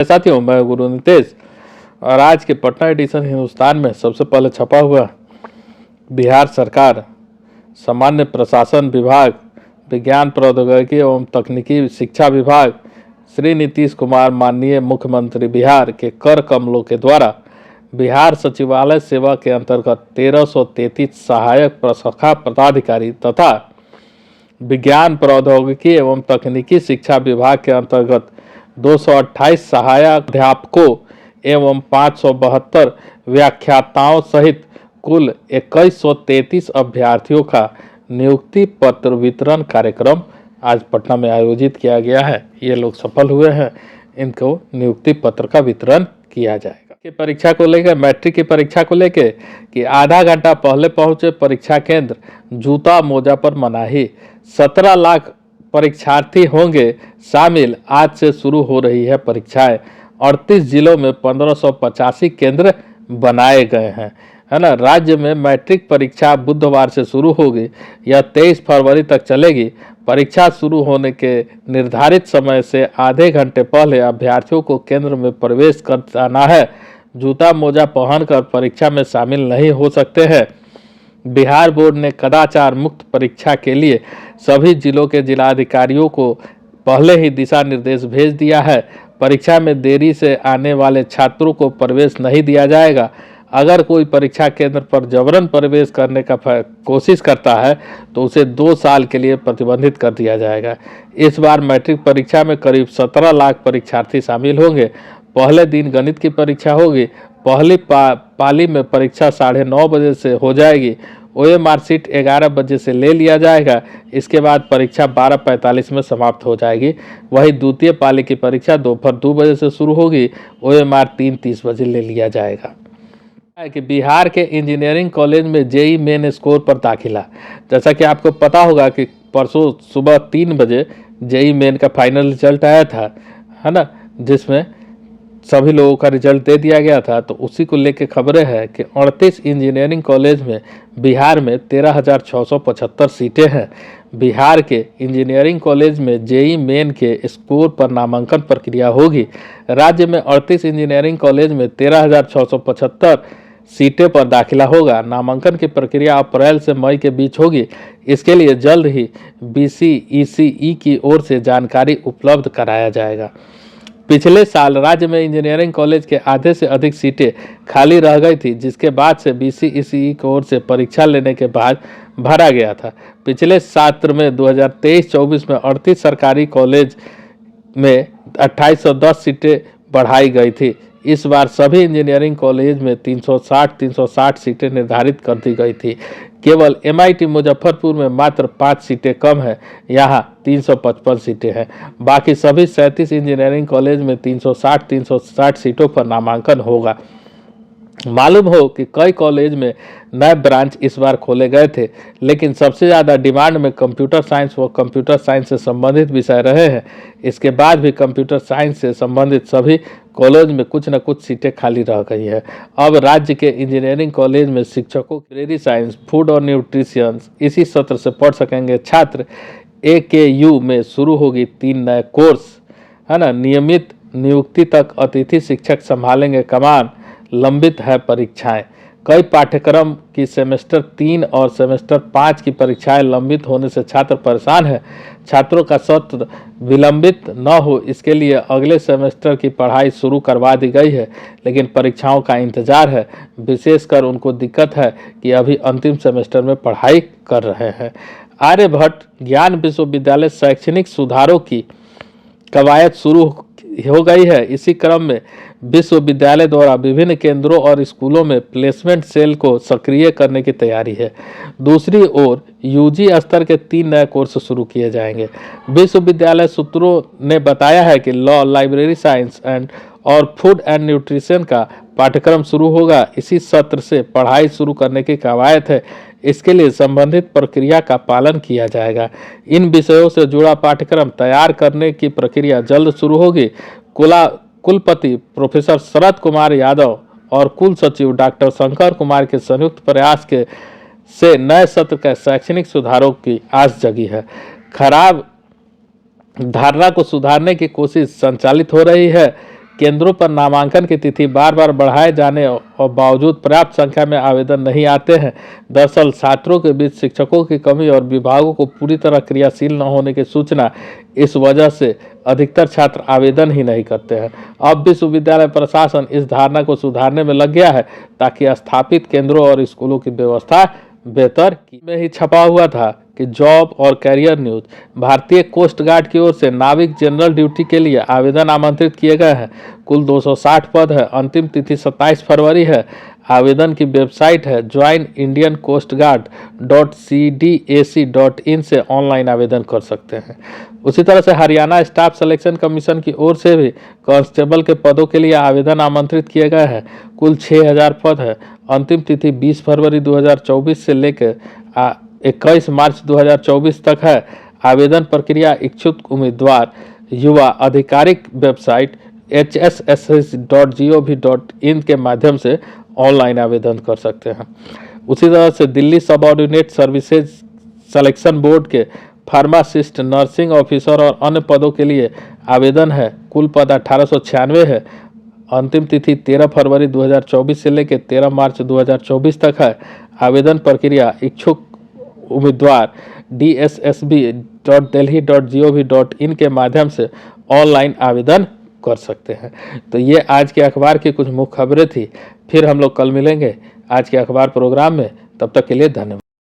साथियों, मैं गुरु नितेश और आज के पटना एडिशन हिंदुस्तान में सबसे पहले छपा हुआ बिहार सरकार सामान्य प्रशासन विभाग, विज्ञान प्रौद्योगिकी एवं तकनीकी शिक्षा विभाग, श्री नीतीश कुमार माननीय मुख्यमंत्री बिहार के कर कमलों के द्वारा बिहार सचिवालय सेवा के अंतर्गत 1333 सहायक प्रशाखा पदाधिकारी तथा विज्ञान प्रौद्योगिकी एवं तकनीकी शिक्षा विभाग के अंतर्गत 228 सहायक अध्यापकों एवं 572 व्याख्याताओं सहित कुल 2133 अभ्यर्थियों का नियुक्ति पत्र वितरण कार्यक्रम आज पटना में आयोजित किया गया है। ये लोग सफल हुए हैं, इनको नियुक्ति पत्र का वितरण किया जाएगा। की परीक्षा को लेकर, मैट्रिक की परीक्षा को लेकर कि आधा घंटा पहले पहुंचे परीक्षा केंद्र, जूता मोजा पर मनाही। 17 लाख परीक्षार्थी होंगे शामिल। आज से शुरू हो रही है परीक्षाएं। 38 जिलों में 1585 केंद्र बनाए गए हैं, है ना। राज्य में मैट्रिक परीक्षा बुधवार से शुरू होगी। यह 23 फरवरी तक चलेगी। परीक्षा शुरू होने के निर्धारित समय से आधे घंटे पहले अभ्यर्थियों को केंद्र में प्रवेश कर जाना है। जूता मोजा पहनकर परीक्षा में शामिल नहीं हो सकते हैं। बिहार बोर्ड ने कदाचार मुक्त परीक्षा के लिए सभी जिलों के जिलाधिकारियों को पहले ही दिशा निर्देश भेज दिया है। परीक्षा में देरी से आने वाले छात्रों को प्रवेश नहीं दिया जाएगा। अगर कोई परीक्षा केंद्र पर जबरन प्रवेश करने का कोशिश करता है तो उसे 2 साल के लिए प्रतिबंधित कर दिया जाएगा। इस बार मैट्रिक परीक्षा में करीब 17 लाख परीक्षार्थी शामिल होंगे। पहले दिन गणित की परीक्षा होगी। पहली पाली में परीक्षा 9:30 बजे से हो जाएगी। OMR सीट 11 बजे से ले लिया जाएगा। इसके बाद परीक्षा 12:45 में समाप्त हो जाएगी। वहीं द्वितीय पाली की परीक्षा दोपहर 2 बजे से शुरू होगी। OMR 3:30 बजे ले लिया जाएगा। कि बिहार के इंजीनियरिंग कॉलेज में जेई मेन स्कोर पर दाखिला। जैसा कि आपको पता होगा कि परसों सुबह 3 बजे जेई मेन का फाइनल रिजल्ट आया था, है ना, जिसमें सभी लोगों का रिजल्ट दे दिया गया था। तो उसी को लेकर खबरें हैं कि 38 इंजीनियरिंग कॉलेज में बिहार में 13,675 सीटें हैं। बिहार के इंजीनियरिंग कॉलेज में जेई मेन के स्कोर पर नामांकन प्रक्रिया होगी। राज्य में 38 इंजीनियरिंग कॉलेज में 13,675 सीटें पर दाखिला होगा। नामांकन की प्रक्रिया अप्रैल से मई के बीच होगी। इसके लिए जल्द ही BCECE की ओर से जानकारी उपलब्ध कराया जाएगा। पिछले साल राज्य में इंजीनियरिंग कॉलेज के आधे से अधिक सीटें खाली रह गई थी, जिसके बाद से BCECE की ओर से परीक्षा लेने के बाद भरा गया था। पिछले सत्र में 2023-24 में 38 सरकारी कॉलेज में 2810 सीटें बढ़ाई गई थी। इस बार सभी इंजीनियरिंग कॉलेज में 360 सीटें निर्धारित कर दी गई थी। केवल MIT मुजफ्फरपुर में मात्र 5 सीटें कम है, यहाँ 355 सीटें हैं। बाकी सभी 37 इंजीनियरिंग कॉलेज में 360 सीटों पर नामांकन होगा। मालूम हो कि कई कॉलेज में नए ब्रांच इस बार खोले गए थे, लेकिन सबसे ज़्यादा डिमांड में कंप्यूटर साइंस व कंप्यूटर साइंस से संबंधित विषय रहे हैं। इसके बाद भी कंप्यूटर साइंस से संबंधित सभी कॉलेज में कुछ न कुछ सीटें खाली रह गई है। अब राज्य के इंजीनियरिंग कॉलेज में शिक्षकों लाइब्रेरी साइंस, फूड और न्यूट्रिशन इसी सत्र से पढ़ सकेंगे छात्र। AKU में शुरू होगी 3 नए कोर्स, है ना। नियमित नियुक्ति तक अतिथि शिक्षक संभालेंगे कमान। लंबित है परीक्षाएं। कई पाठ्यक्रम की सेमेस्टर 3 और सेमेस्टर 5 की परीक्षाएं लंबित होने से छात्र परेशान हैं। छात्रों का सत्र विलंबित न हो, इसके लिए अगले सेमेस्टर की पढ़ाई शुरू करवा दी गई है, लेकिन परीक्षाओं का इंतजार है। विशेषकर उनको दिक्कत है कि अभी अंतिम सेमेस्टर में पढ़ाई कर रहे हैं। आर्यभट्ट ज्ञान विश्वविद्यालय शैक्षणिक सुधारों की कवायद शुरू हो गई है। इसी क्रम में विश्वविद्यालय द्वारा विभिन्न केंद्रों और स्कूलों में प्लेसमेंट सेल को सक्रिय करने की तैयारी है। दूसरी ओर UG स्तर के 3 नए कोर्स शुरू किए जाएंगे। विश्वविद्यालय सूत्रों ने बताया है कि लॉ, लाइब्रेरी साइंस और फूड एंड न्यूट्रिशन का पाठ्यक्रम शुरू होगा। इसी सत्र से पढ़ाई शुरू करने की कवायद है। इसके लिए संबंधित प्रक्रिया का पालन किया जाएगा। इन विषयों से जुड़ा पाठ्यक्रम तैयार करने की प्रक्रिया जल्द शुरू होगी। कुलपति प्रोफेसर शरद कुमार यादव और कुल सचिव डॉक्टर शंकर कुमार के संयुक्त प्रयास से नए सत्र के शैक्षणिक सुधारों की आस जगी है। खराब धारणा को सुधारने की कोशिश संचालित हो रही है केंद्रों पर नामांकन की तिथि बार बार बढ़ाए जाने और बावजूद पर्याप्त संख्या में आवेदन नहीं आते हैं। दरअसल छात्रों के बीच शिक्षकों की कमी और विभागों को पूरी तरह क्रियाशील न होने की सूचना, इस वजह से अधिकतर छात्र आवेदन ही नहीं करते हैं। अब विश्वविद्यालय प्रशासन इस धारणा को सुधारने में लग गया है ताकि स्थापित केंद्रों और स्कूलों की व्यवस्था बेहतर में ही छपा हुआ था कि जॉब और कैरियर न्यूज। भारतीय कोस्ट गार्ड की ओर से नाविक जनरल ड्यूटी के लिए आवेदन आमंत्रित किए गए हैं। कुल 260 पद है। अंतिम तिथि 27 फरवरी है। आवेदन की वेबसाइट है joinindiancoastguard.cdac.in से ऑनलाइन आवेदन कर सकते हैं। उसी तरह से हरियाणा स्टाफ सिलेक्शन कमीशन की ओर से भी कांस्टेबल के पदों के लिए आवेदन आमंत्रित किए गए हैं। कुल 6000 पद है। अंतिम तिथि 20 फरवरी 2024 से लेकर 21 मार्च 2024 तक है। आवेदन प्रक्रिया इच्छुक उम्मीदवार युवा आधिकारिक वेबसाइट hsss.gov.in के माध्यम से ऑनलाइन आवेदन कर सकते हैं। उसी तरह से Delhi subordinate services selection board के फार्मासिस्ट, नर्सिंग ऑफिसर और अन्य पदों के लिए आवेदन है। कुल पद 1896 है। अंतिम तिथि 13 फरवरी 2024 से लेकर 13 मार्च 2024 तक है। आवेदन प्रक्रिया इच्छुक उम्मीदवार dssb.delhi.gov.in के माध्यम से ऑनलाइन आवेदन कर सकते हैं। तो ये आज के अखबार की कुछ मुख्य खबरें थी। फिर हम लोग कल मिलेंगे आज के अखबार प्रोग्राम में। तब तक के लिए धन्यवाद।